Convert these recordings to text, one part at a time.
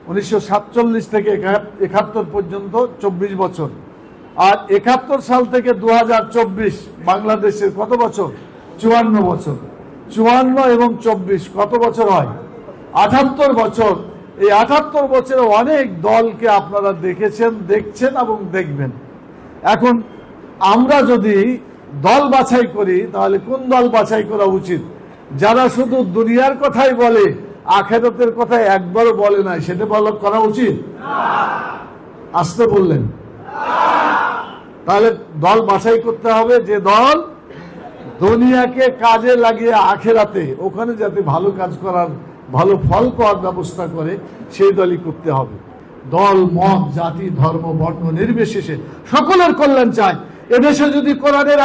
1947 থেকে 71 পর্যন্ত 24 বছর, আর 71 সাল থেকে 2024 বাংলাদেশের কত বছর? 54 বছর। 54 এবং 24 কত বছর হয়? 78 বছর। এই 78 বছরে অনেক দলকে আপনারা দেখেছেন, দেখছেন এবং দেখবেন। এখন আমরা যদি দল বাছাই করি, তাহলে কোন দল বাছাই করা উচিত? যারা শুধু দুনিয়ার কথাই বলে, আখিরাতের কথা একবারও বলে না, সেটা করা উচিত? আসতে বললেন। তাহলে দল বাছাই করতে হবে যে দল দুনিয়াকে কাজে লাগিয়ে আখিরাতে ওখানে যাতে ভালো কাজ করার, ভালো ফল পাওয়ার ব্যবস্থা করে, সেই দলই করতে হবে। দল, মত, জাতি, ধর্ম, বর্ণ নির্বিশেষে সকলের কল্যাণ চায়। এদেশে যদি কোরআনের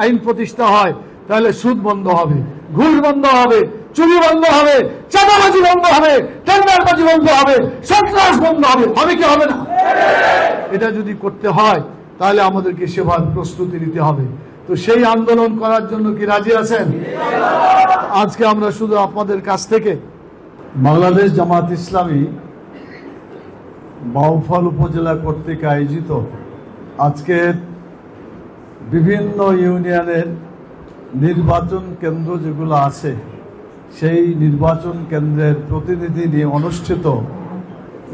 আইন প্রতিষ্ঠা হয়, তাহলে সুদ বন্ধ হবে, ঘুষ বন্ধ হবে, চুরি বন্ধ হবে, চাঁদাবাজি বন্ধ হবে, টেন্ডারবাজি বন্ধ হবে, সন্ত্রাস বন্ধ হবে। হবে কি হবে না? এটা যদি করতে হয়, তাহলে আমাদেরকে সেবার প্রস্তুতি নিতে হবে। তো সেই আন্দোলন করার জন্য কি রাজি আছেন? আজকে আমরা শুধু আপনাদের কাছ থেকে বাংলাদেশ জামাত ইসলামী বাউফল উপজেলা কর্তৃক আয়োজিত আজকে বিভিন্ন ইউনিয়নের নির্বাচন কেন্দ্র যেগুলো আছে, সেই নির্বাচন কেন্দ্রের প্রতিনিধি নিয়ে অনুষ্ঠিত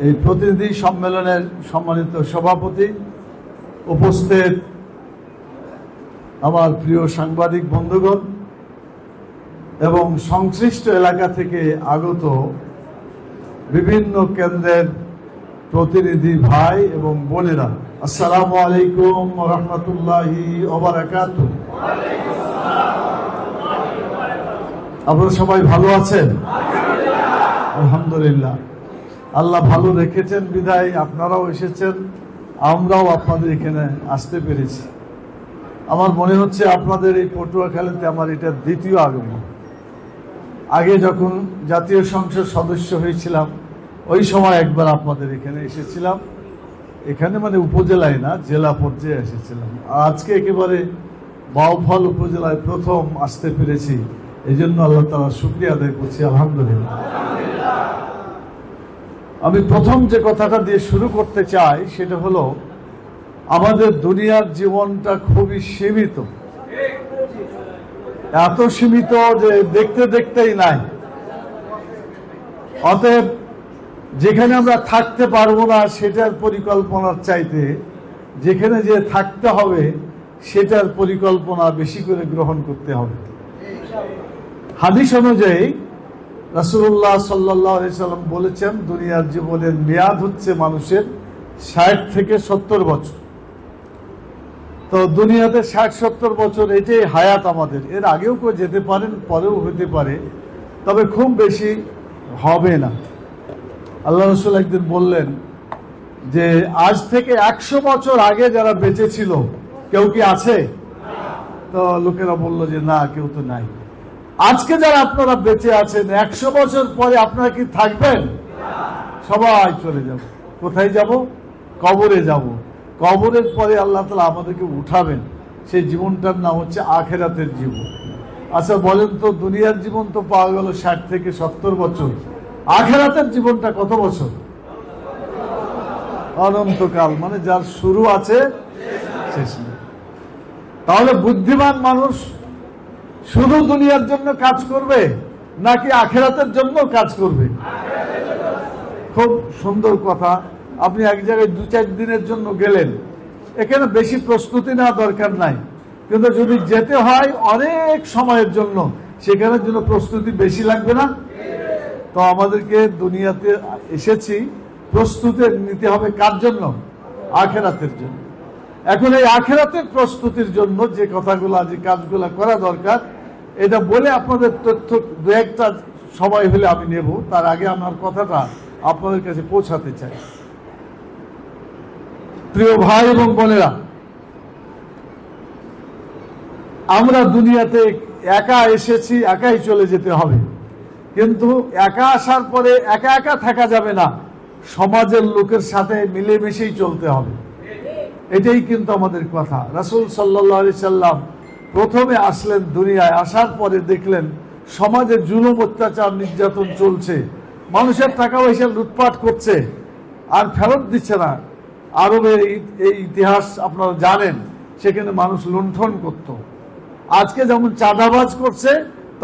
এই প্রতিনিধি সম্মেলনের সম্মানিত সভাপতি, উপস্থিত আমার প্রিয় সাংবাদিক বন্ধুগণ এবং সংশ্লিষ্ট এলাকা থেকে আগত বিভিন্ন কেন্দ্রের প্রতিনিধি ভাই এবং বোনেরা, আসসালামু আলাইকুম ওয়া রাহমাতুল্লাহি ওয়া বারাকাতুহু। আপনারা সবাই ভালো আছেন? আলহামদুলিল্লাহ। আল্লাহ ভালো রেখেছেন বিধায় আপনারাও এসেছেন, আমরাও আপনাদের এখানে আসতে পেরেছি। আমার মনে হচ্ছে আপনাদের এই পটুয়াখালীতে আমার এটা দ্বিতীয় আগমন। আগে যখন জাতীয় সংসদ সদস্য হয়েছিলাম, ওই সময় একবার আপনাদের এখানে এসেছিলাম। এখানে মানে উপজেলায় না, জেলা পর্যায়ে এসেছিলাম। আজকে একেবারে বাউফল উপজেলায় প্রথম আসতে পেরেছি, এই জন্য আল্লাহ তাআলা শুকরিয়া আদায় করছি, আলহামদুলিল্লাহ। আমি প্রথম যে কথাটা দিয়ে শুরু করতে চাই সেটা হলো, আমাদের দুনিয়ার জীবনটা খুবই সীমিত, এত সীমিত যে দেখতে দেখতেই নাই। অতএব যেখানে আমরা থাকতে পারবো না সেটার পরিকল্পনার চাইতে যেখানে যে থাকতে হবে সেটার পরিকল্পনা বেশি করে গ্রহণ করতে হবে। হাদিস অনুযায়ী রাসূলুল্লাহ সাল্লাল্লাহু আলাইহি সাল্লাম বলেছেন, দুনিয়ার জীবনের মেয়াদ হচ্ছে মানুষের 60 থেকে 70 বছর। তো দুনিয়াতে 60-70 বছর এটাই হায়াত আমাদের। এর আগেও কেউ যেতে পারেন, পরেও হতে পারে, তবে খুব বেশি হবে না। আল্লাহ রাসূল একদিন বললেন যে আজ থেকে 100 বছর আগে যারা বেঁচে ছিল কেউ কি আছে? তো লোকেরা বলল যে না, কেউ তো নাই। আজকে যারা আপনারা বেঁচে আছেন, 100 বছর পরে আপনারা কি থাকবেন? সবাই চলে যাব। কোথায় যাব? কবরে যাব। কবরের পরে আল্লাহ তাআলা আমাদেরকে উঠাবেন। সেই জীবনটার নাম হচ্ছে আখিরাতের জীবন। আচ্ছা বলেন তো, দুনিয়ার জীবন তো পাওয়া গেল 60 থেকে 70 বছর, আখিরাতের জীবনটা কত বছর? অনন্তকাল। মানে যার শুরু আছে শেষ নেই। তাহলে বুদ্ধিমান মানুষ শুধু দুনিয়ার জন্য কাজ করবে নাকি আখিরাতের জন্য কাজ করবে? খুব সুন্দর কথা। আপনি এক জায়গায় 2-4 দিনের জন্য গেলেন, এখানে বেশি প্রস্তুতি নেওয়া দরকার নাই, কিন্তু যদি যেতে হয় অনেক সময়ের জন্য, সেখানের জন্য প্রস্তুতি বেশি লাগবে না? তো আমাদেরকে দুনিয়াতে এসেছি, প্রস্তুতি নিতে হবে কার জন্য? আখিরাতের জন্য। এখন এই আখিরাতের প্রস্তুতির জন্য যে কথাগুলো, যে কাজগুলো করা দরকার, এটা বলে আপনাদের তথ্য 2-1টা সময় হলে আমি নেব। তার আগে আমার কথাটা আপনাদের কাছে পৌঁছাতে চাই। প্রিয় ভাই এবং বোনেরা, আমরা দুনিয়াতে একা এসেছি, একাই চলে যেতে হবে। কিন্তু একা আসার পরে একা একা থাকা যাবে না, সমাজের লোকের সাথে মিলেমিশেই চলতে হবে। এটাই কিন্তু আমাদের কথা। রাসূল সাল্লাল্লাহু আলাইহি সাল্লাম প্রথমে আসলেন দুনিয়ায়, আসার পরে দেখলেন সমাজে জুলুম, অত্যাচার, নির্যাতন চলছে। মানুষের টাকা পয়সা লুটপাট করছে আর ফেরত দিচ্ছে না। আরবের এই ইতিহাস আপনারা জানেন, সেখানে মানুষ লুণ্ঠন করত। আজকে যেমন চাঁদাবাজ করছে,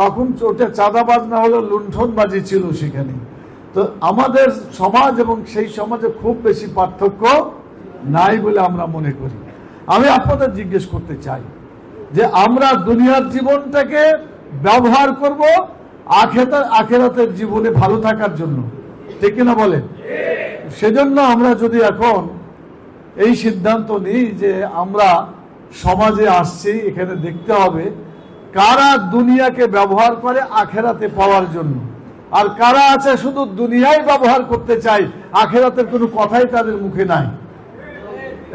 তখন ওটা চাঁদাবাজ না হলে লুণ্ঠনবাজি ছিল সেখানে। তো আমাদের সমাজ এবং সেই সমাজে খুব বেশি পার্থক্য নাই বলে আমরা মনে করি। আমি আপনাদের জিজ্ঞেস করতে চাই যে আমরা দুনিয়ার জীবনটাকে ব্যবহার করব আখেরাতের জীবনে ভালো থাকার জন্য, ঠিক কিনা বলেন? সেজন্য আমরা যদি এখন এই সিদ্ধান্ত নিই যে আমরা সমাজে আসছি, এখানে দেখতে হবে কারা দুনিয়াকে ব্যবহার করে আখেরাতে পাওয়ার জন্য, আর কারা আছে শুধু দুনিয়ায় ব্যবহার করতে চাই, আখেরাতের কোনো কথাই তাদের মুখে নাই।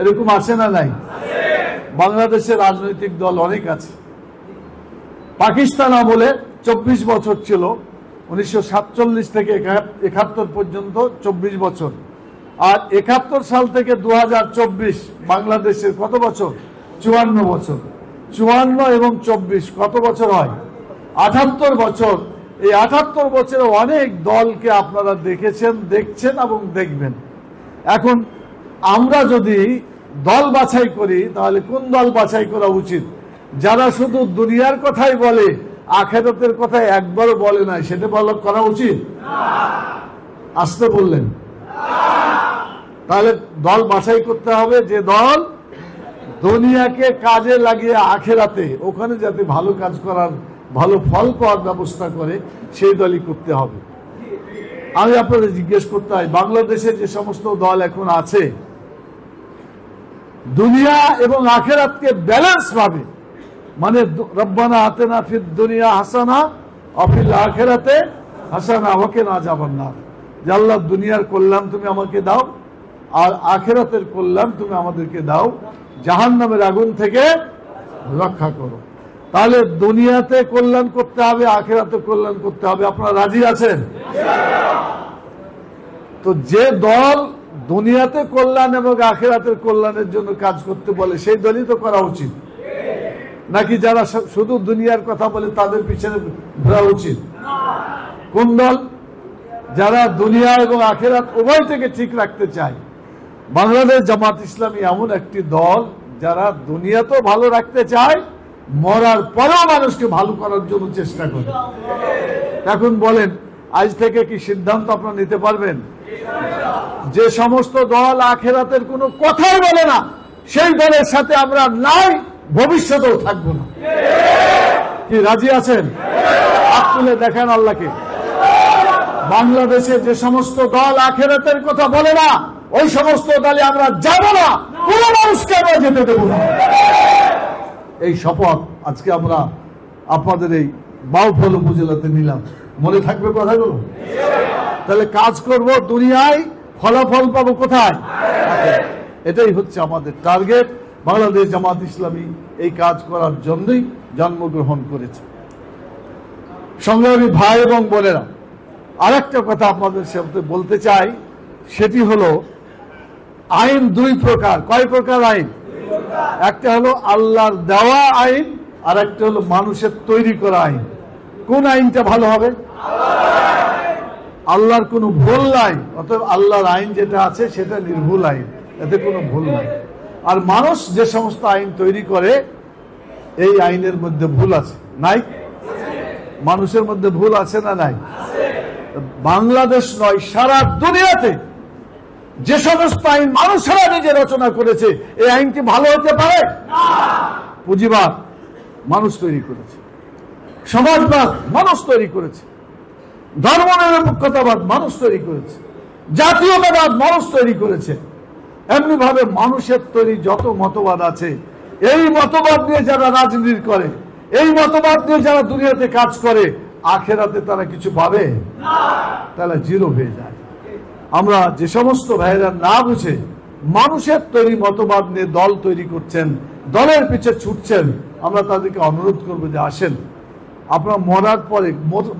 এরকম আছে না নাই? বাংলাদেশের রাজনৈতিক দল অনেক আছে। পাকিস্তান আমলে 24 বছর ছিল, 1947 থেকে 71 পর্যন্ত 24 বছর। আর 71 সাল থেকে 2024 বাংলাদেশের কত বছর? 54 বছর। 54 এবং 24 কত বছর হয়? 78 বছর। এই 78 বছরে অনেক দলকে আপনারা দেখেছেন, দেখছেন এবং দেখবেন। এখন আমরা যদি দল বাছাই করি, তাহলে কোন দল বাছাই করা উচিত? যারা শুধু দুনিয়ার কথাই বলে, আখেরাতের কথা একবারও বলে না, সেটা করা উচিত? আসতে বললেন। তাহলে দল বাছাই করতে হবে যে দল দুনিয়াকে কাজে লাগিয়ে আখেরাতে ওখানে যাতে ভালো কাজ করার, ভালো ফল পাওয়ার ব্যবস্থা করে, সেই দলই করতে হবে। আমি আপনাদের জিজ্ঞেস করতে হয়, বাংলাদেশে যে সমস্ত দল এখন আছে, দুনিয়া এবং আখেরাতকে ব্যালেন্স ভাবে, মানে রব্বানা আতেনা ফিদ দুনিয়া হাসানা ওয়া ফিল আখিরাতে হাসানা ওয়া কিনা আযাবান্নার, যে আল্লাহ দুনিয়ার কল্যাণ তুমি আমাকে দাও আর আখিরাতের কল্যাণ তুমি আমাদেরকে দাও, জাহান্নামের আগুন থেকে রক্ষা করো। তাহলে দুনিয়াতে কল্যাণ করতে হবে, আখিরাতে কল্যাণ করতে হবে। আপনারা রাজি আছেন? তো যে দল দুনিয়াতে কল্যাণ এবং আখিরাতের কল্যাণের জন্য কাজ করতে বলে, সেই দলই তো করা উচিত, নাকি যারা শুধু দুনিয়ার কথা বলে তাদের পিছনে ঘোরা উচিত? কোন দল? যারা দুনিয়া এবং আখিরাত উভয় থেকে ঠিক রাখতে চায়। বাংলাদেশ জামাত ইসলামী এমন একটি দল যারা দুনিয়া তো ভালো রাখতে চায়, মরার পরেও মানুষকে ভালো করার জন্য চেষ্টা করে। এখন বলেন, আজ থেকে কি সিদ্ধান্ত আপনারা নিতে পারবেন যে সমস্ত দল আখিরাতের কোনো কথাই বলে না, সেই দলের সাথে আমরা নাই, ভবিষ্যতেও থাকবো না? কি রাজি আছেন? হাত তুলে দেখেন আল্লাহকে। বাংলাদেশে যে সমস্ত দল আখিরাতের কথা বলে না, ওই সমস্ত দলে আমরা যাব না, কোন মানুষকে আমরা যেতে দেব না। এই শপথ আজকে আমরা আপনাদের এই বাউফল উপজেলাতে নিলাম। মনে থাকবে কথাগুলো? তাহলে কাজ করব দুনিয়ায়, ফলাফল পাবো কোথায়? এটাই হচ্ছে আমাদের টার্গেট। বাংলাদেশ জামাত ইসলামী এই কাজ করার জন্যই জন্মগ্রহণ করেছে। সংগ্রামী ভাই এবং বোনেরা, আরেকটা কথা আপনাদের সাথে বলতে চাই, সেটি হলো আইন দুই প্রকার। কয় প্রকার আইন? একটা হলো আল্লাহর দেওয়া আইন, আর একটা হলো মানুষের তৈরি করা আইন। কোন আইনটা ভালো হবে? আল্লাহর কোনো ভুল নাই, অতএব আল্লাহর আইন যেটা আছে সেটা নির্ভুল আইন, এতে কোনো ভুল নাই। আর মানুষ যে সমস্ত আইন তৈরি করে, এই আইনের মধ্যে ভুল আছে নাই? মানুষের মধ্যে ভুল আছে না নাই? বাংলাদেশ নয়, সারা দুনিয়াতে যে সমস্ত আইন মানুষেরা নিজে রচনা করেছে, এই আইনটি ভালো হতে পারে? পুঁজিবাদ মানুষ তৈরি করেছে, সমাজবাদ মানুষ তৈরি করেছে, ধর্মনিরপেক্ষতাবাদ মানুষ তৈরি করেছে, জাতীয়তাবাদ মানুষ তৈরি করেছে। এমনি ভাবে মানুষের তৈরি যত মতবাদ আছে, এই মতবাদ নিয়ে যারা রাজনীতি করে, এই মতবাদ নিয়ে যারা দুনিয়াতে কাজ করে, আখেরাতে তারা কিছু পাবে? তারা জিরো হয়ে যায়। আমরা যে সমস্ত ভাইয়েরা না বুঝে মানুষের তৈরি মতবাদ নিয়ে দল তৈরি করছেন, দলের পিছে ছুটছেন, আমরা তাদেরকে অনুরোধ করবো যে আসেন, আপনার মরার পরে,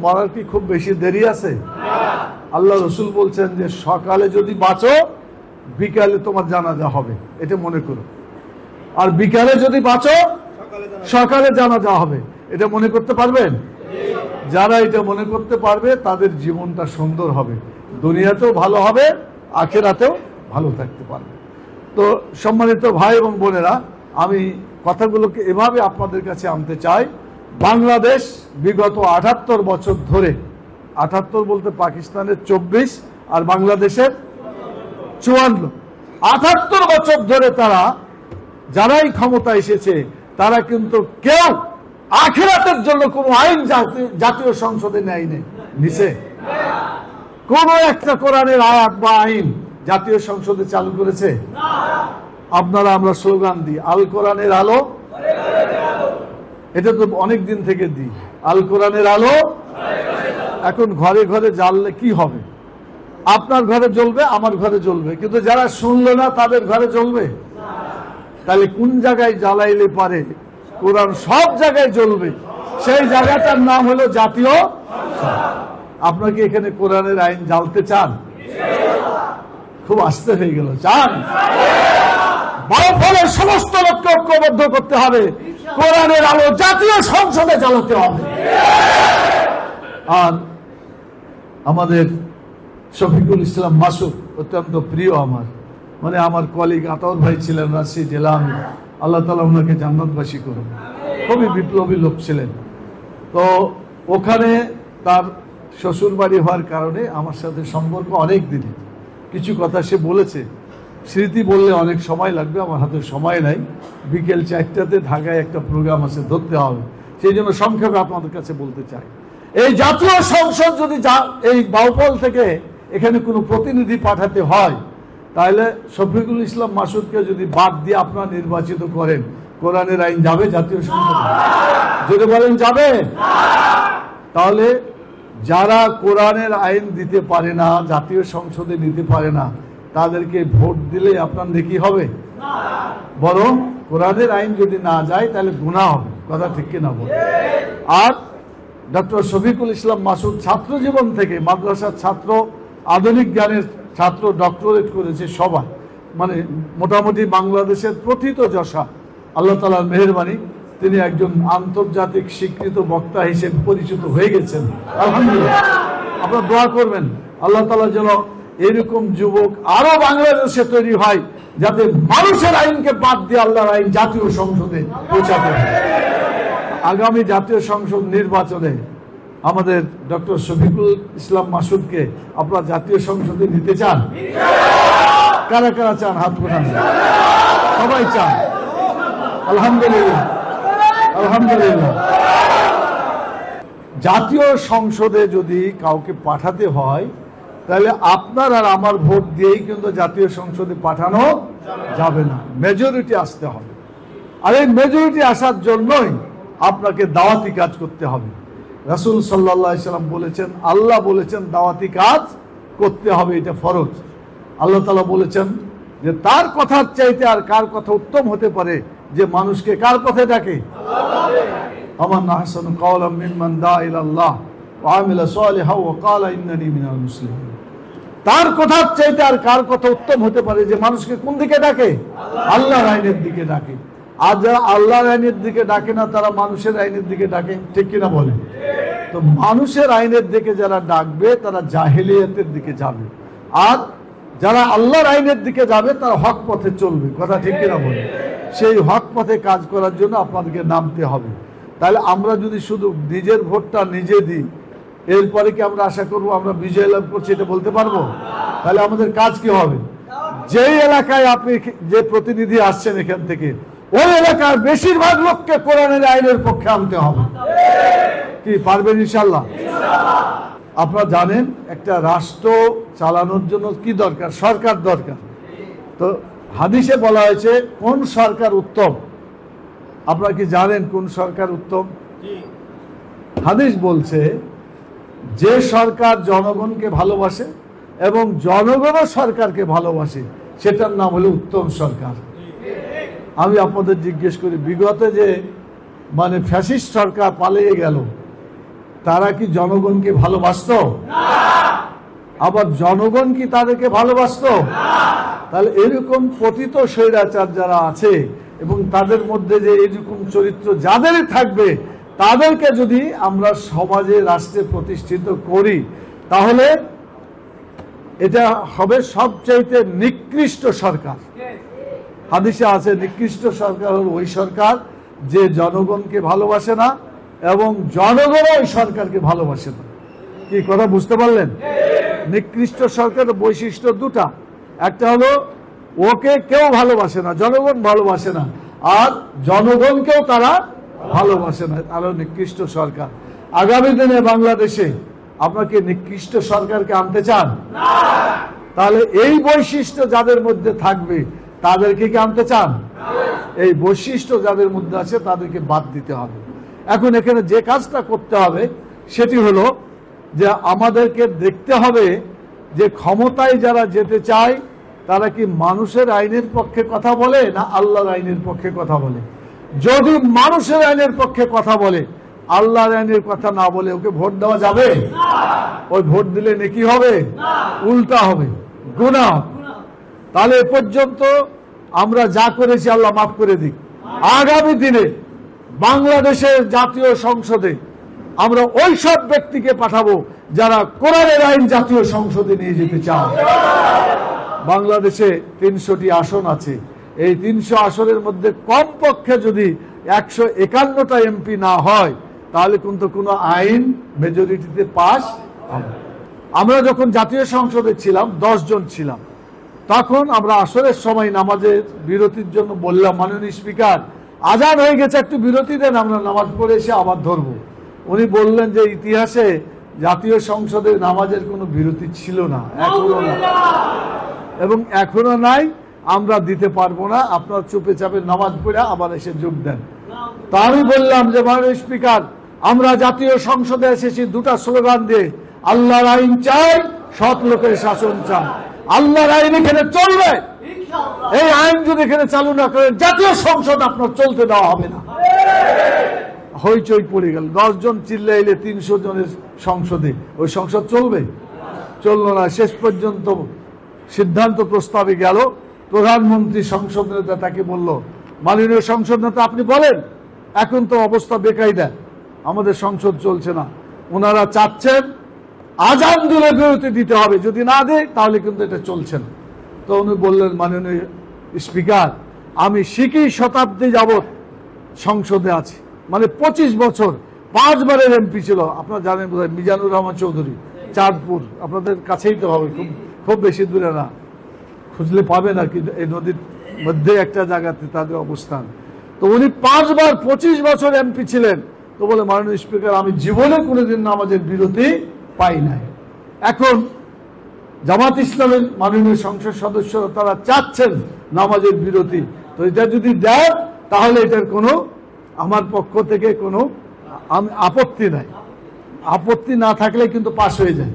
মরার কি খুব বেশি দেরি আছে? আল্লাহ রসুল বলছেন যে সকালে যদি বাঁচো, বিকালে তোমার জানাজা হবে, এটা মনে করো। আর বিকালে যদি বাঁচো, সকালে জানাজা হবে, এটা মনে করতে পারবেন? যারা এটা মনে করতে পারবে তাদের জীবনটা সুন্দর হবে, দুনিয়াতেও ভালো হবে, আখিরাতেও ভালো থাকতে পারবে। তো সম্মানিত ভাই এবং বোনেরা, আমি কথাগুলোকে এভাবে আপনাদের কাছে আনতে চাই। বাংলাদেশ বিগত ৭৮ বছর ধরে, ৭৮ বলতে পাকিস্তানের ২৪ আর বাংলাদেশের ৫৪, ৭৮ বছর ধরে তারা যারাই ক্ষমতা এসেছে তারা কিন্তু কেউ আখিরাতের জন্য কোনো আইন জাতীয় সংসদে নেয়নি, নিছে কোন একটা কোরআনের আয়াত বা আইন জাতীয় সংসদে চালু করেছে? আপনারা আমরা স্লোগান দিই, আল কোরআনের আলো, এটা তো অনেক দিন থেকে দিই, আল কোরআনের আলো। এখন ঘরে ঘরে জ্বাললে কি হবে? আপনার ঘরে জ্বলবে, আমার ঘরে জ্বলবে, কিন্তু যারা শুনলো না তাদের ঘরে জ্বলবে। তাহলে কোন জায়গায় জ্বালাইলে পারে কোরআন সব জায়গায় জ্বলবে, সেই জায়গাটার নাম হলো জাতীয়। আপনাকে এখানে কোরআনের আইন জ্বালতে চান? খুব আস্তে হয়ে গেল, চান? ফলে সমস্ত লোককে ঐক্যবদ্ধ করতে হবে, কোরআনের আলো জাতীয় সংসদে জ্বালাতে হবে। আর আমাদের শফিকুল ইসলাম মাসুদ অত্যন্ত প্রিয় আমার, মানে আমার কলিগ আতাউর ভাই ছিলেন রাজশাহী জেলা আমির, আল্লাহ তাআলা ওনাকে জান্নাতবাসী করুন। খুবই বিপ্লবী লোক ছিলেন। তো ওখানে তার শ্বশুর বাড়ি হওয়ার কারণে আমার সাথে সম্পর্ক অনেক দিনের। কিছু কথা সে বলেছে, স্মৃতি বললে অনেক সময় লাগবে, আমার হাতে সময় নাই। বিকেল 4টাতে ঢাকায় একটা প্রোগ্রাম আছে, ধরতে হবে, সেই জন্য সংক্ষেপে আপনাদের কাছে বলতে চাই। এই জাতীয় সংসদ যদি এই বাউফল থেকে এখানে কোনো প্রতিনিধি পাঠাতে হয়, তাহলে শফিকুল ইসলাম মাসুদকে যদি বাদ দিয়ে আপনারা নির্বাচিত করেন, কোরআনের আইন যাবে জাতীয় সংসদে? যদি বলেন যাবে, তাহলে যারা কোরআনের আইন দিতে পারে না, জাতীয় সংসদে নিতে পারে না, তাদেরকে ভোট দিলে আপনার নেকি হবে? বরং কোরআনের আইন যদি না যায় তাহলে গুনাহ হবে। কথা ঠিক কিনা বল? আর ডক্টর শফিকুল ইসলাম মাসুদ ছাত্র জীবন থেকে মাদ্রাসার ছাত্র, আধুনিক জ্ঞানের ছাত্র, ডক্টরেট করেছে সবাই, মানে মোটামুটি বাংলাদেশের প্রথিত যশা, আল্লাহ তাআলার মেহেরবানি, তিনি একজন আন্তর্জাতিক স্বীকৃত বক্তা হিসেবে পরিচিত হয়ে গেছেন। আলহামদুলিল্লাহ, আপনারা দোয়া করবেন আল্লাহ তাআলা যেন এরকম যুবক আরো বাংলাদেশে তৈরি হয়, যাতে মানুষের আইনকে বাদ দিয়ে আল্লাহর আইন জাতীয় সংসদে পৌঁছাতে হয়। আগামী জাতীয় সংসদ নির্বাচনে আমাদের ডক্টর শফিকুল ইসলাম মাসুদকে আপনারা জাতীয় সংসদে নিতে চান? কারা কারা চান? হাত উঠান। সবাই চান? আলহামদুলিল্লাহ, আলহামদুলিল্লাহ। জাতীয় সংসদে যদি কাউকে পাঠাতে হয়, তাহলে আপনার আর আমার ভোট দিয়েই কিন্তু জাতীয় সংসদে পাঠানো যাবে না, মেজরিটি আসতে হবে। আর এই মেজরিটি আসার জন্যই আপনাকে দাওয়াতি কাজ করতে হবে। রাসূল সাল্লাল্লাহু আলাইহি সাল্লাম বলেছেন, আল্লাহ বলেছেন দাওয়াতি কাজ করতে হবে, এটা ফরজ। আল্লাহ তাআলা বলেছেন যে তার কথার চাইতে আর কার কথা উত্তম হতে পারে, যে মানুষকে কার পথে ডাকে? আমান আহসানু কাওলাম মিম্মান দা ইলাল্লাহ ওয়া আমিলা সালিহান ওয়া ক্বালা ইন্নানী মিনাল মুসলিমিন। তার কথার চাইতে আর কার কথা উত্তম হতে পারে, যে মানুষকে কোন দিকে ডাকে? আল্লাহর আইনের দিকে ডাকে। আর যারা আল্লাহর আইনের দিকে ডাকে না, তারা মানুষের আইনের দিকে ডাকে, ঠিক কিনা বলেন? তো মানুষের আইনের দিকে যারা ডাকবে তারা জাহেলিয়াতের দিকে যাবে, আর যারা আল্লাহর আইনের দিকে যাবে তারা হক পথে চলবে। কথা ঠিক কিনা বলেন? সেই হক পথে কাজ করার জন্য আপনাদেরকে নামতে হবে। তাহলে আমরা যদি শুধু নিজের ভোটটা নিজে দিই, এরপরে কি আমরা আশা করবো আমরা বিজয় লাভ করছি এটা বলতে পারবো? তাহলে আমাদের কাজ কি হবে? যেই এলাকায় আপনি যে প্রতিনিধি আসছেন এখান থেকে, ওই এলাকার বেশিরভাগ লোককে কোরআনের আইনের পক্ষে আনতে হবে। কি পারবেন ইনশাআল্লাহ? আপনারা জানেন একটা রাষ্ট্র চালানোর জন্য কি দরকার? সরকার দরকার। তো হাদিসে বলা হয়েছে কোন সরকার উত্তম? আপনারা কি জানেন কোন সরকার উত্তম? হাদিস বলছে যে সরকার জনগণকে ভালোবাসে এবং জনগণও সরকারকে ভালোবাসে, সেটার নাম হলো উত্তম সরকার। আমি আপনাদের জিজ্ঞেস করি, বিগত যে মানে ফ্যাসিস্ট সরকার পালিয়ে গেল, তারা কি জনগণকে ভালোবাসতো? আবার জনগণ কি তাদেরকে ভালোবাসতো? তাহলে এরকম পতিত স্বৈরাচার যারা আছে এবং তাদের মধ্যে যে এরকম চরিত্র যাদেরই থাকবে, তাদেরকে যদি আমরা সমাজে রাষ্ট্রে প্রতিষ্ঠিত করি তাহলে এটা হবে সবচাইতে নিকৃষ্ট সরকার। হাদিসে আছে নিকৃষ্ট সরকার হল ওই সরকার যে জনগণকে ভালোবাসে না এবং জনগণ ওই সরকারকে ভালোবাসে না। কি কথা বুঝতে পারলেন? নিকৃষ্ট সরকারের বৈশিষ্ট্য দুটা, একটা হলো ওকে কেউ ভালোবাসে না, জনগণ ভালোবাসে না, আর জনগণকেও তারা ভালোবাসে না, তাহলে নিকৃষ্ট সরকার। আগামী দিনে বাংলাদেশে আপনাকে নিকৃষ্ট সরকারকে আনতে চান? তাহলে এই বৈশিষ্ট্য যাদের মধ্যে থাকবে তাদেরকে কি আনতে চান? এই বৈশিষ্ট্য যাদের মধ্যে আছে তাদেরকে বাদ দিতে হবে। এখন এখানে যে কাজটা করতে হবে সেটি হলো যে আমাদেরকে দেখতে হবে যে ক্ষমতায় যারা যেতে চায় তারা কি মানুষের আইনের পক্ষে কথা বলে না আল্লাহর আইনের পক্ষে কথা বলে। যদি মানুষের আইনের পক্ষে কথা বলে, আল্লাহর আইনের কথা না বলে ওকে ভোট দেওয়া যাবে? ওই ভোট দিলে নেকি হবে? উল্টা হবে, গুনাহ হবে। তাহলে এ পর্যন্ত আমরা যা করেছি আল্লাহ মাফ করে দিক। আগামী দিনে বাংলাদেশের জাতীয় সংসদে আমরা ওই সব ব্যক্তিকে পাঠাবো যারা কোরআনের আইন জাতীয় সংসদে নিয়ে যেতে চায়। বাংলাদেশে ৩০০টি আসন আছে, এই ৩০০ আসনের মধ্যে কমপক্ষে যদি ১৫১টা এমপি না হয় তাহলে কিন্তু কোনো আইন মেজরিটিতে পাস হবে। আমরা যখন জাতীয় সংসদে ছিলাম ১০ জন ছিলাম, তখন আমরা আসরের সময় নামাজের বিরতির জন্য বললাম, মাননীয় স্পিকার আজান হয়ে গেছে, একটু বিরতি দেন, আমরা নামাজ পড়ে এসে আবার ধরবো। উনি বললেন যে ইতিহাসে জাতীয় সংসদে নামাজের কোনো বিরতি ছিল না, এখনো না, এবং এখনো নাই, আমরা দিতে পারবো না, আপনার চুপে চাপে নামাজ পড়ে আবার এসে যোগ দেন। তা আমি বললাম যে মাননীয় স্পিকার আমরা জাতীয় সংসদে এসেছি দুটা স্লোগান দিয়ে, আল্লাহর আইন চাই, সৎ লোকের শাসন চাই। আল্লাহর আইন এখানে চলবে, এই আইন যদি এখানে চালু না করে জাতীয় সংসদ আপনার চলতে দেওয়া হবে না। হইচই পড়ে গেল, ১০ জন চিল্লাইলে ৩০০ জনের সংসদে ওই সংসদ চলবে? চলল না। শেষ পর্যন্ত সিদ্ধান্ত প্রস্তাবে গেল, প্রধানমন্ত্রী সংসদ নেতা তাকে বলল, মাননীয় সংসদ নেতা আপনি বলেন, এখন তো অবস্থা বেকায়দা, আমাদের সংসদ চলছে না, ওনারা চাচ্ছেন আজান দিলে বিরতি দিতে হবে, যদি না দেয় তাহলে কিন্তু এটা চলছে না। তো উনি বললেন, মাননীয় স্পিকার আমি শিখি শতাব্দী যাবৎ সংসদে আছি, মানে ২৫ বছর, ৫ বারের এমপি ছিল। আপনারা জানেন বোধহয় মিজানুর রহমান চৌধুরী, চাঁদপুর, আপনাদের কাছেই তো হবে, খুব বেশি দূরে না, খুঁজলে পাবেন আর কি, এই নদীর মধ্যে একটা জায়গাতে তাদের অবস্থান। তো উনি ৫ বার ২৫ বছর এমপি ছিলেন। তো বলে, মাননীয় স্পিকার আমি জীবনে কোনোদিন নামাজের বিরতি পাই নাই। এখন জামাত ইসলামের মাননীয় সংসদ সদস্যরা তারা চাচ্ছেন নামাজের বিরতি, তো এটা যদি দেয় তাহলে এটার কোনো আমার পক্ষ থেকে কোনো আপত্তি নাই। আপত্তি না থাকলে কিন্তু পাশ হয়ে যায়,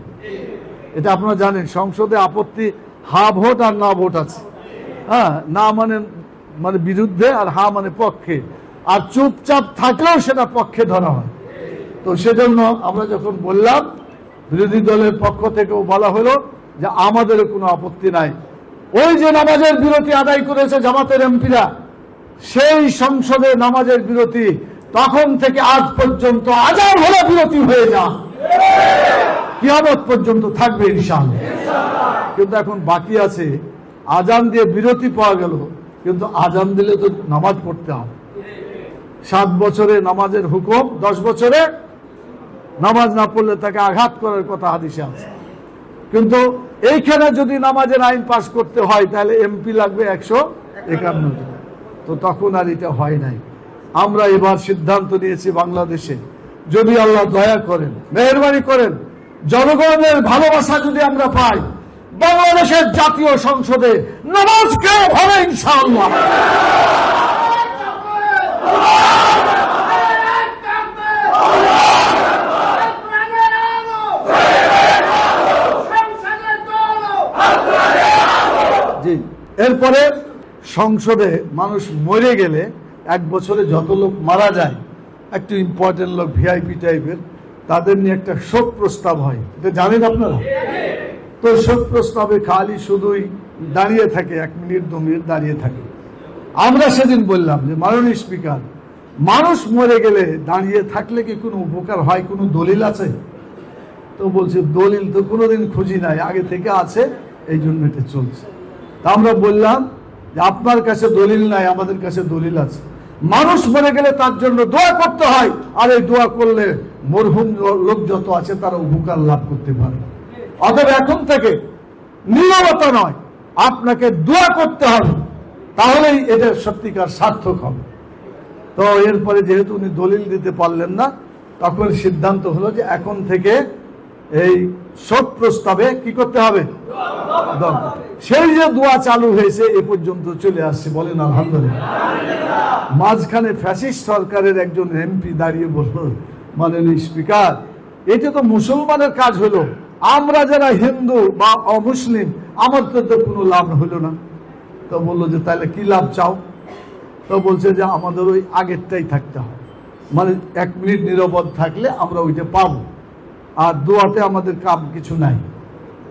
এটা আপনারা জানেন। সংসদে আপত্তি হা ভোট আর না ভোট আছে। হ্যাঁ, না মানে বিরুদ্ধে, আর হা মানে পক্ষে, আর চুপচাপ থাকলেও সেটা পক্ষে ধরা হয়। তো সেজন্য আমরা যখন বললাম, বিরোধী দলের পক্ষ থেকেও বলা হলো যে আমাদেরও কোনো আপত্তি নাই। ওই যে নামাজের বিরতি আদায় করেছে জামাতের এমপিরা, সেই সংসদে নামাজের বিরতি তখন থেকে আজ পর্যন্ত আজান হলে বিরতি হয়ে যা, কিয়ামত পর্যন্ত থাকবে ইনশাআল্লাহ। কিন্তু এখন বাকি আছে, আজান দিয়ে বিরতি পাওয়া গেল, কিন্তু আজান দিলে তো নামাজ পড়তে হবে। 7 বছরে নামাজের হুকুম, 10 বছরে নামাজ না পড়লে তাকে আঘাত করার কথা হাদিসে আছে। কিন্তু এইখানে যদি নামাজের আইন পাস করতে হয় তাহলে এমপি লাগবে 151 জন। তো তখন আর এটা হয় নাই। আমরা এবার সিদ্ধান্ত নিয়েছি, বাংলাদেশে যদি আল্লাহ দয়া করেন, মেহেরবানি করেন, জনগণের ভালোবাসা যদি আমরা পাই, বাংলাদেশের জাতীয় সংসদে নামাজ কেউ হবে ইনশাআল্লাহ। জি, এরপরে সংসদে মানুষ মরে গেলে 1 বছরে যত লোক মারা যায়, একটু ইম্পর্টেন্ট লোক, ভিআইপি টাইপের, তাদের নিয়ে একটা শোক প্রস্তাব হয়, এটা জানেন আপনারা? তো শোক প্রস্তাবে খালি শুধুই দাঁড়িয়ে থাকে, 1 মিনিট 2 মিনিট দাঁড়িয়ে থাকে। আমরা সেদিন বললাম যে মাননীয় স্পিকার মানুষ মরে গেলে দাঁড়িয়ে থাকলে কি কোনো উপকার হয়, কোনো দলিল আছে? তো বলছে দলিল তো কোনোদিন খুঁজি নাই, আগে থেকে আছে, এই জন্য এটা চলছে। তা আমরা বললাম যে আপনার কাছে দলিল নাই, আমাদের কাছে দলিল আছে। মানুষ মরে গেলে তার জন্য দোয়া করতে হয়, আর এই দোয়া করলে মরহুম লোক যত আছে তারা উপকার লাভ করতে পারে। অতএব এখন থেকে নীরবতা নয়, আপনাকে দোয়া করতে হবে, তাহলেই এটা সত্যিকার সার্থক হবে। তো এরপরে যেহেতু উনি দলিল দিতে পারলেন না, তখন সিদ্ধান্ত হলো যে এখন থেকে এই শোক প্রস্তাবে কি করতে হবে, সেই যে দোয়া চালু হয়েছে এ পর্যন্ত চলে আসছে, বলেন আলহামদুলিল্লাহ। মাঝখানে ফ্যাসিস্ট সরকারের একজন এমপি দাঁড়িয়ে বলল, মাননীয় স্পিকার, এটা তো মুসলমানের কাজ হলো, আমরা যারা হিন্দু বা অমুসলিম আমাদের তো কোনো লাভ হলো না। তো বললো যে তাহলে কি লাভ চাও? তো বলছে যে আমাদের ওই আগেরটাই থাকতে হবে, মানে 1 মিনিট নীরবত থাকলে আমরা ওইটা পাবো, আর দোয়াতে আমাদের কাম কিছু নাই।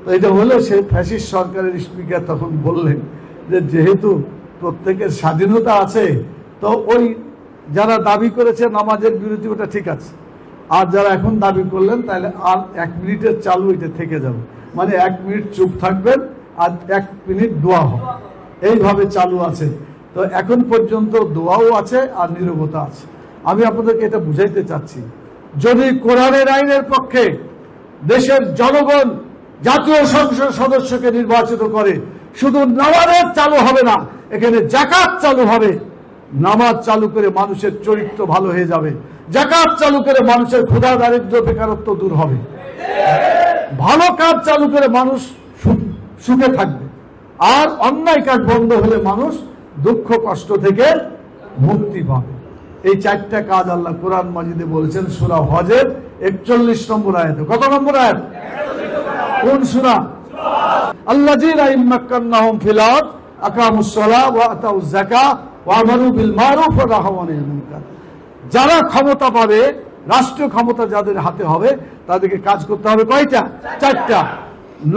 তো এটা হলে সে ফ্যাসিস্ট সরকারের স্পিকার তখন বললেন যে যেহেতু প্রত্যেকের স্বাধীনতা আছে, তো ওই যারা দাবি করেছে নামাজের বিরতি ওটা ঠিক আছে, আর যারা এখন দাবি করলেন তাহলে আর 1 মিনিটের চালু এটা থেকে যাবে, মানে 1 মিনিট চুপ থাকবেন আর 1 মিনিট দোয়া হবে, এইভাবে চালু আছে। তো এখন পর্যন্ত দোয়াও আছে আর নীরবতা আছে। আমি আপনাদেরকে এটা বুঝাইতে চাচ্ছি, যদি কোরআনের আইনের পক্ষে দেশের জনগণ জাতীয় সংসদ সদস্যকে নির্বাচিত করে, শুধু নামাজ চালু হবে না, এখানে যাকাত চালু হবে। নামাজ চালু করে মানুষের চরিত্র ভালো হয়ে যাবে, যাকাত চালু করে মানুষের ক্ষুধা দারিদ্র বেকারত্ব দূর হবে, ভালো কাজ চালু করে মানুষ সুখে থাকবে, আর অন্যায় কাজ বন্ধ হলে মানুষ দুঃখ কষ্ট থেকে মুক্তি পাবে। এই 4টা কাজ আল্লাহ কোরআন মাজিদে বলেছেন সূরা হজের 41 নম্বর আয়াতে। কত নম্বর আয়াত? কোন সূরা? আল্লাযীনা ইম্মাক্কান্নাহুম ফিল আরদ আকামুস সালাহ ওয়া আতাউয যাকাহ ওয়া আমারু বিল মারুফ ওয়া নাহাউ আনিল মুনকার। যারা ক্ষমতা পাবে, রাষ্ট্রীয় ক্ষমতা যাদের হাতে হবে, তাদেরকে কাজ করতে হবে কয়টা? 4টা।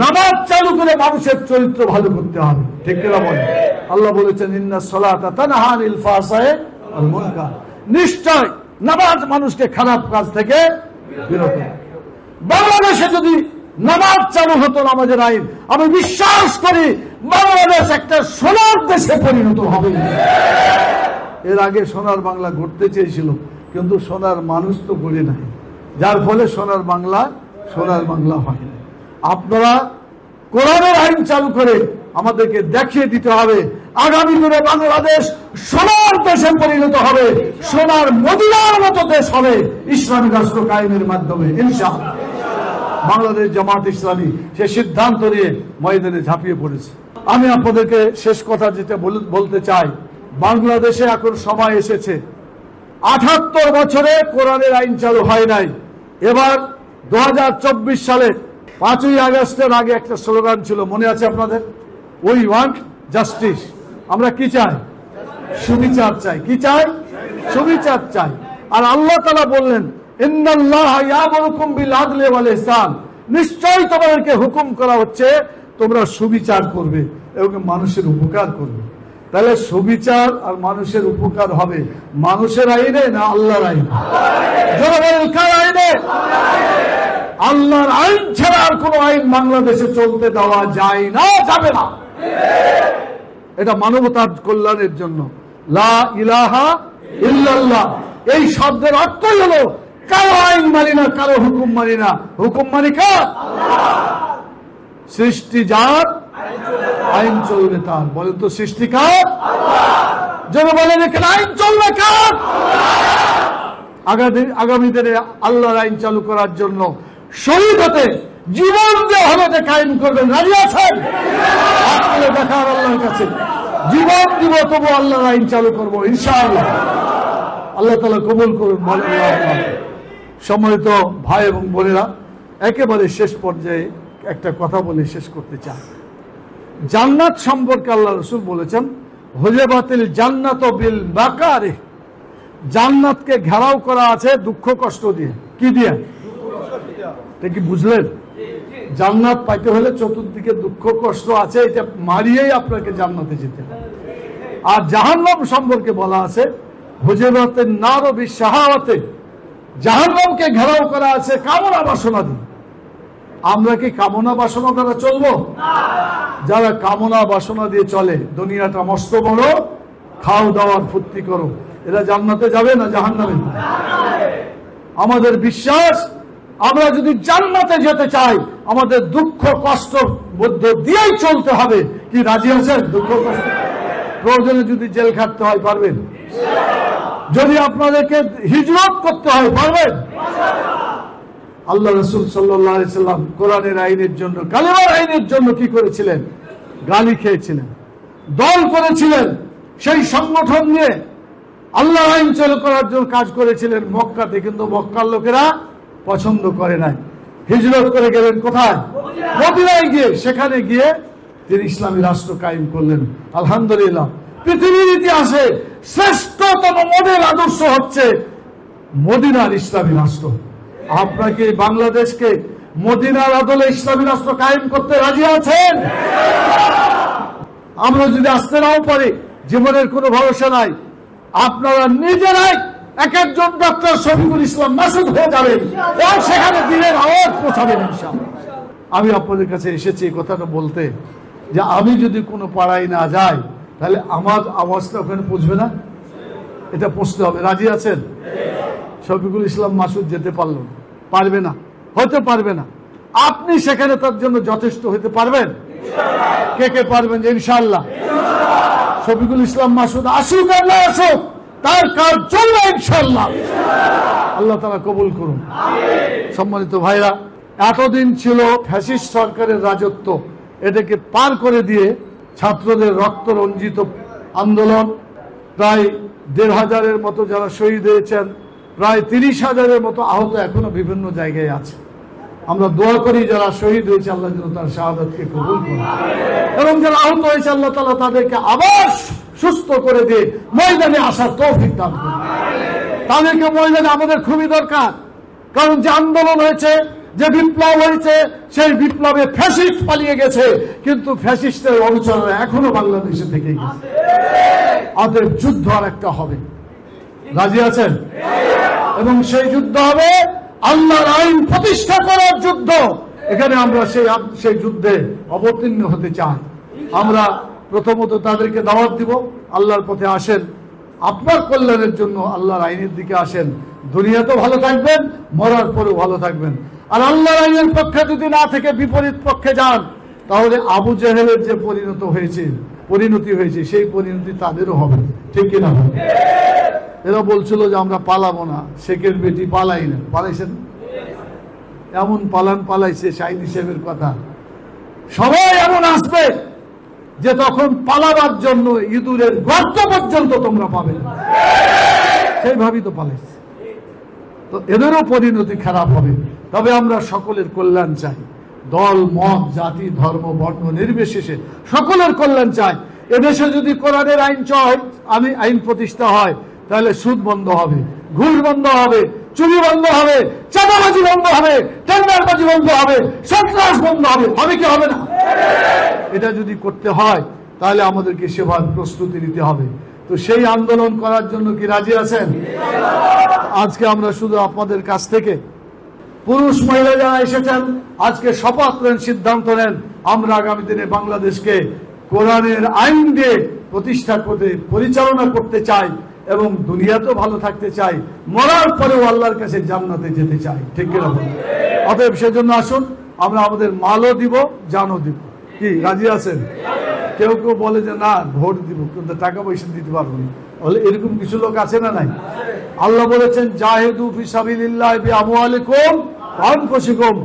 নামাজ চালু করে মানুষের চরিত্র ভালো করতে হবে, ঠিক কিনা বলেন? আল্লাহ বলেছেন ইন্নাস সালাতা তানহা আনিল ফাহশাই ওয়াল মুনকার, নিশ্চয় নামাজ মানুষকে খারাপ কাজ থেকে বিরত রাখে। বাংলাদেশে যদি নামাজ চালু হতো, নামাজের আইন, আমি বিশ্বাস করি বাংলাদেশ একটা সোনার দেশে পরিণত হবে। এর আগে সোনার বাংলা গড়তে চেয়েছিল, কিন্তু সোনার মানুষ তো গড়ে নাই, যার ফলে সোনার বাংলা হয় না। আপনারা কোরআনের আইন চালু করে আমাদেরকে দেখিয়ে দিতে হবে আগামী দিনে বাংলাদেশ সোনার দেশে পরিণত হবে, সোনার মদিনার মতো দেশ হবে ইসলামী রাষ্ট্র কায়েমের মাধ্যমে ইনশাআল্লাহ। বাংলাদেশ জামাত ইসলামী সে সিদ্ধান্ত নিয়ে ময়দানে ঝাঁপিয়ে পড়েছে। আমি আপনাদেরকে শেষ কথা যেটা বলতে চাই, বাংলাদেশে এখন সময় এসেছে, 78 বছরে কোরআনের আইন চালু হয় নাই। এবার 2024 সালে 5ই আগস্টের আগে একটা স্লোগান ছিল, মনে আছে আপনাদের? We want justice. আমরা কি চাই? সুবিচার চাই। কি চাই? সুবিচার চাই। আর আল্লাহ তাআলা বললেন ইন্নাল্লাহা ইয়ামুরুকুম বিল আদলি ওয়াল ইহসান, নিশ্চয়ই তোমাদেরকে হুকুম করা হচ্ছে তোমরা সুবিচার করবে এবং মানুষের উপকার করবে। তাহলে সুবিচার আর মানুষের উপকার হবে মানুষের আইনে না আল্লাহর আইনে? জনগণের কার আইনে? আল্লাহর আইন ছাড়া আর কোন আইন বাংলাদেশে চলতে দেওয়া যায় না, যাবে না। এটা মানবতার কল্যাণের জন্য। লা ইলাহা ইল্লাল্লাহ এই শব্দের অর্থই হলো কারো আইন মানি না, কারো হুকুম মানি না। হুকুম মানি কার? সৃষ্টি যার, আইন চলবে তার। বলেন তো সৃষ্টি কার? যেন বলেন এখানে আইন চলবে কার? আগামী দিনে আল্লাহর আইন চালু করার জন্য শহীদ হতে, জীবন দিয়ে হলে কায়েম করবেন, রাজি আছেন? আপনারা দেখার আল্লাহর কাছে জীবন দিব, তবু আল্লাহর আইন চালু করবো ইনশাআল্লাহ। আল্লাহ তাআলা কবুল করুন। বলেন সম্মানিত ভাই এবং বোনেরা, একেবারে শেষ পর্যায়ে একটা কথা বলে শেষ করতে চাই। জান্নাত সম্পর্কে আল্লাহ রাসূল বলেছেন হুজবাতিল জান্নাত বিল মাকারিহ, জান্নাতকে ঘেরাও করা আছে দুঃখ কষ্ট দিয়ে। কি দিয়ে? এটা কি বুঝলেন? জান্নাত পাইতে হলে চতুর্দিকে দুঃখ কষ্ট আছে, এটা মারিয়েই আপনাকে জান্নাতে যেতে হবে। আর জাহান্নাম সম্পর্কে বলা আছে হুজরাতের নার বিশাহাওয়াতে, জাহান্নামকে ঘেরাও করা আছে কামনা বাসনা দিয়ে। আমরা কি কামনা বাসনা দ্বারা চলবো? যারা কামনা বাসনা দিয়ে চলে, দুনিয়াটা মস্ত বড়, খাও দাওয়ার ফুর্তি করো, এরা জান্নাতে যাবে না জাহান্নামে? আমাদের বিশ্বাস, আমরা যদি জান্নাতে যেতে চাই আমাদের দুঃখ কষ্ট মধ্য দিয়েই চলতে হবে। কি রাজি আছেন? দুঃখ কষ্ট প্রয়োজনে যদি জেল খাটতে হয় পারবেন? যদি আপনাদেরকে হিজরত করতে হয় পারবেন? আল্লাহ রাসূল সাল্লাল্লাহু আলাইহি সাল্লাম কোরআনের আইনের জন্য, কালেমার আইনের জন্য কি করেছিলেন? গালি খেয়েছিলেন, দল করেছিলেন, সেই সংগঠন নিয়ে আল্লাহর আইন চালু করার জন্য কাজ করেছিলেন মক্কাতে, কিন্তু মক্কার লোকেরা পছন্দ করে নাই। হিজরত করে গেলেন কোথায়? মদিনায় গিয়ে, সেখানে গিয়ে তিনি ইসলামী রাষ্ট্র কায়েম করলেন। আলহামদুলিল্লাহ, পৃথিবীর ইতিহাসে শ্রেষ্ঠতম মডেল আদর্শ হচ্ছে মদিনার ইসলামী রাষ্ট্র। আপনাকে বাংলাদেশকে মদিনার আদলে ইসলামী রাষ্ট্র কায়েম করতে রাজি আছেন? আমরা যদি আসতে নাও পারি, জীবনের কোনো ভরসা নাই। আপনারা নিজেরাই এক একজন ডক্টর শফিকুল ইসলাম মাসুদ হয়ে যাবেন এবং সেখানে দিনের আওয়াজ পৌঁছাবেন ইনশাআল্লাহ। আমি আপনাদের কাছে এসেছি এই কথাটা বলতে, যে আমি যদি কোনো পাড়ায় না যাই তাহলে আমার আওয়াজটা ওখানে পৌঁছবে না, এটা পৌঁছতে হবে। রাজি আছেন? শফিকুল ইসলাম মাসুদ যেতে পারবে না, হতে পারবে না। আপনি সেখানে তার জন্য যথেষ্ট হতে পারবেন? কে কে পারবেন? যে ইনশাআল্লাহ শফিকুল ইসলাম মাসুদ আসুক আর না আসুক, তার কাজ চলবে ইনশাআল্লাহ। আল্লাহ তাআলা কবুল করুন। সম্মানিত ভাইরা, এতদিন ছিল ফ্যাসিস্ট সরকারের রাজত্ব, এটাকে পার করে দিয়ে ছাত্রদের রক্ত রঞ্জিত আন্দোলন, প্রায় ১৫০০-এর মতো যারা শহীদ হয়েছেন, প্রায় ৩০,০০০-এর মতো আহত এখনো বিভিন্ন জায়গায় আছে। আমরা দোয়া করি যারা শহীদ হয়েছে আল্লাহ যেন তার শাহাদাতকে কবুল করুন, এবং যারা আহত হয়েছে আল্লাহ তাআলা তাদেরকে আবার সুস্থ করে দিয়ে ময়দানে আসার তৌফিক দান করুন। তাদেরকে ময়দানে আমাদের খুবই দরকার, কারণ যে আন্দোলন হয়েছে, যে বিপ্লব হয়েছে, সেই বিপ্লবে ফ্যাসিস্ট পালিয়ে গেছে, কিন্তু ফ্যাসিস্টের অনুচরণে এখনো বাংলাদেশে থেকে গেছে। অতএব যুদ্ধ আর একটা হবে। রাজি আছেন? এবং সেই যুদ্ধ হবে আল্লাহর আইন প্রতিষ্ঠা করার যুদ্ধ। এখানে আমরা সেই যুদ্ধে অবতীর্ণ হতে চাই। আমরা প্রথমত তাদেরকে দাওয়াত দিব, আল্লাহর পথে আসেন, আপনার কল্যাণের জন্য আল্লাহর আইনের দিকে আসেন। দুনিয়াতেও ভালো থাকবেন, মরার পরেও ভালো থাকবেন। আর আল্লাহর আইনের পক্ষে যদি না থেকে বিপরীত পক্ষে যান, তাহলে আবু জেহেলের যে পরিণতি হয়েছে সেই পরিণতি তাদেরও হবে। ঠিক কিনা? এরা বলছিল যে আমরা পালাবো না, শেখের বেটি পালাই না, পালাইছেন? এমন পালাইছে শাহিদ সাহেবের কথা। সবাই এমন আসবে যে তখন পালাবার জন্য ইঁদুরের গর্ত পর্যন্ত তোমরা পাবে না, সেইভাবেই তো পালাইছে। তো এদেরও পরিণতি খারাপ হবে। তবে আমরা সকলের কল্যাণ চাই, দল মত জাতি ধর্ম বর্ণ নির্বিশেষে সকলের কল্যাণ চাই। এদেশে যদি কোরআনের আইন প্রতিষ্ঠা হয়, তাহলে সুদ বন্ধ হবে, ঘুষ বন্ধ হবে, চুরি বন্ধ হবে, চাঁদাবাজি বন্ধ হবে, টেন্ডারবাজি বন্ধ হবে, সন্ত্রাস বন্ধ হবে। হবে কি হবে না? এটা যদি করতে হয় তাহলে আমাদেরকে সেবার প্রস্তুতি নিতে হবে। তো সেই আন্দোলন করার জন্য কি রাজি আছেন? আজকে আমরা শুধু আপনাদের কাছ থেকে, পুরুষ মহিলা যারা এসেছেন, আজকে শপথ নেন, সিদ্ধান্ত নেন, আমরা আগামী দিনে বাংলাদেশকে কোরআনের আইন দিয়ে প্রতিষ্ঠা করতে, পরিচালনা করতে চাই এবং দুনিয়াতেও ভালো থাকতে চাই, মরার পরেও আল্লাহর কাছে জান্নাতে যেতে চাই। ঠিক কিনা? অতএব সেজন্য আসুন, আমরা আমাদের মালও দিব, জানও দিব। কি রাজি আছেন? কেউ কেউ বলে যে না ভোট দিব, কিন্তু টাকা পয়সা দিতে পারবো না, বলে এরকম কিছু লোক আছে না নাই? আল্লাহ বলেছেন জাহিদু ফি সাবিলিল্লাহি বিআমওয়ালিকুম ওয়া আনফুসিকুম,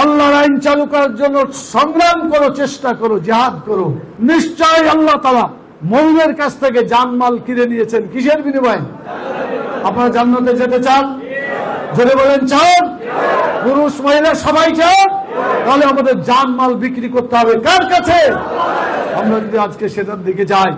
আল্লাহর আইন চালু করার জন্য সংগ্রাম করো, চেষ্টা করো, জিহাদ করো। নিশ্চয় আল্লাহ তাআলা মুমিনের কাছ থেকে জানমাল কিনে নিয়েছেন কিসের বিনিময়ে? আপনারা জান্নাতে যেতে চান? যদি বলেন চান, পুরুষ মহিলা সবাই চান, তাহলে আমাদের জানমাল বিক্রি করতে হবে কার কাছে? আমরা যদি আজকে সেটার দিকে যাই,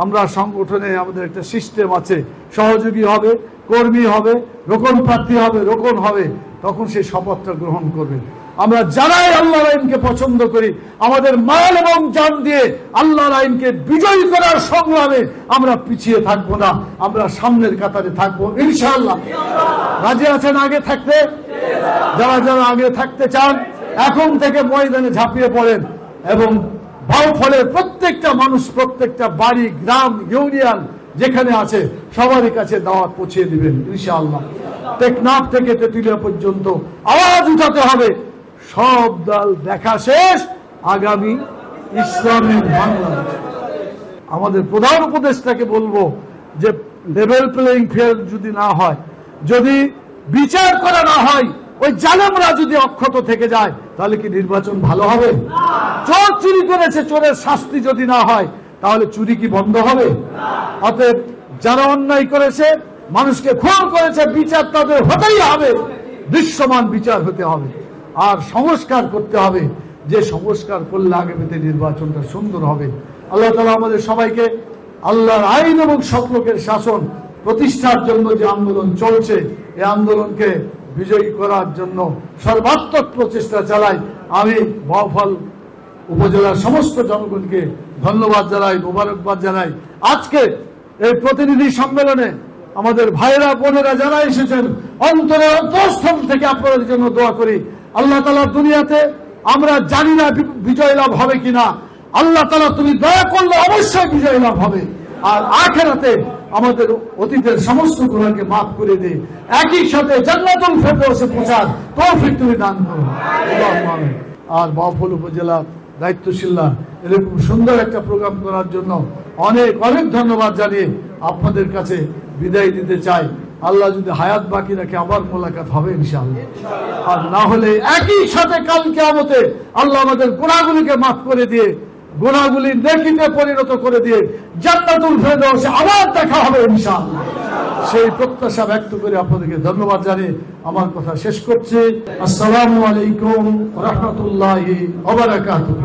আমরা সংগঠনে আমাদের একটা সিস্টেম আছে, সহযোগী হবে, কর্মী হবে, রোকন প্রার্থী হবে, রোকন হবে, তখন সেই শপথটা গ্রহণ করবে। আমরা যারাই আল্লাহর আইনকে পছন্দ করি, আমাদের মাল এবং জান দিয়ে আল্লাহর আইনকে বিজয়ী করার সংগ্রামে আমরা পিছিয়ে থাকবো না, আমরা সামনের কাতারে থাকবো ইনশাআল্লাহ। রাজি আছেন আগে থাকতে? যারা যারা আগে থাকতে চান এখন থেকে ময়দানে ঝাঁপিয়ে পড়েন এবং বাউফলের প্রত্যেকটা মানুষ, প্রত্যেকটা বাড়ি, গ্রাম, ইউনিয়ন যেখানে আছে সবারই কাছে দাওয়াত পৌঁছে দিবেন ইনশাআল্লাহ। টেকনাফ থেকে তেতুলিয়া পর্যন্ত আওয়াজ উঠাতে হবে, সব দল দেখা শেষ, আগামী ইসলামের বাংলাদেশ। আমাদের প্রধান উপদেষ্টাকে বলবো যে লেভেল প্লেইং ফিল্ড যদি না হয়, যদি বিচার করা না হয়, ওই জালেমরা যদি অক্ষত থেকে যায়, তাহলে কি নির্বাচন ভালো হবে? চোর চুরি করেছে, চোরের শাস্তি যদি না হয়, তাহলে চুরি কি বন্ধ হবে? অতএব যারা অন্যায় করেছে, মানুষকে খুন করেছে, বিচার তাদের হতেই হবে, দৃশ্যমান বিচার হতে হবে। আর সংস্কার করতে হবে, যে সংস্কার করলে আগামীতে নির্বাচনটা সুন্দর হবে। আল্লাহ তাআলা আমাদের সবাইকে আল্লাহর আইন এবং সৎলোকের শাসন প্রতিষ্ঠার জন্য যে আন্দোলন চলছে, এই আন্দোলনকে বিজয়ী করার জন্য সর্বাত্মক প্রচেষ্টা চালাই। আমি বাউফল উপজেলার সমস্ত জনগণকে ধন্যবাদ জানাই, মোবারকবাদ জানাই। আজকে এই প্রতিনিধি সম্মেলনে আমাদের ভাইরা বোনেরা যারা এসেছেন, অন্তরের অন্তঃস্থল থেকে আপনাদের জন্য দোয়া করি। আল্লাহ তাআলা দুনিয়াতে আমরা জানি না বিজয় লাভ হবে কিনা, আল্লাহ তাআলা তুমি দয়া করলে অবশ্যই বিজয় লাভ হবে। আর আখিরাতে আমাদের অতীতের সমস্ত গুনাহকে মাফ করে দে, একই সাথে জান্নাতুল ফেরদৌসে পৌঁছার তৌফিক তুমি দান করো। আল্লাহুম্মা আমিন। আর বাউফল উপজেলা দায়িত্বশীলরা এরকম সুন্দর একটা প্রোগ্রাম করার জন্য অনেক অনেক ধন্যবাদ জানিয়ে আপনাদের কাছে বিদায় দিতে চাই। আল্লাহ যদি হায়াত বাকি রাখে আবার মোলাকাত হবে ইনশাআল্লাহ। আর না হলে একই সাথে কাল কিয়ামতে আল্লাহ আমাদের গুনাহগুলিকে মাফ করে দিয়ে, গুনাহগুলি নেকিতে পরিণত করে দিয়ে জান্নাতুল ফেরদৌসে আবার দেখা হবে ইনশাআল্লাহ। সেই প্রত্যাশা ব্যক্ত করে আপনাদেরকে ধন্যবাদ জানিয়ে আমার কথা শেষ করছি। আসসালামু আলাইকুম ওয়া রাহমাতুল্লাহি ওয়া বারাকাতুহু।